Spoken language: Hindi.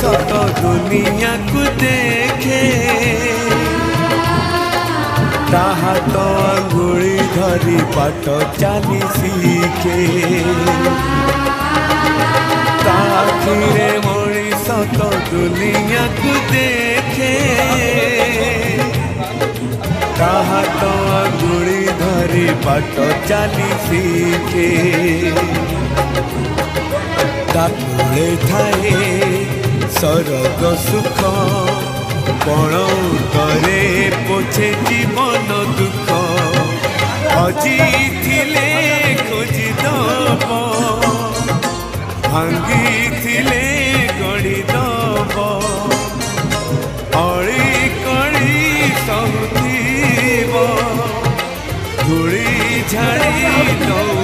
सत दुनिया को देखे ताहा तो अंगुली धरी बाट चली शिखे ताखिरे मनीष तो दुनिया को देखे ताहा तो अंगुली धरी बाट चली शिखे ताकुले थाए सरग सुख पण करे पोछे जीवन दुख हजी थिले खोजी दब भांगी थिले गड़ी दब अड़ी कड़ी सहुथिब धूली झाड़ी दब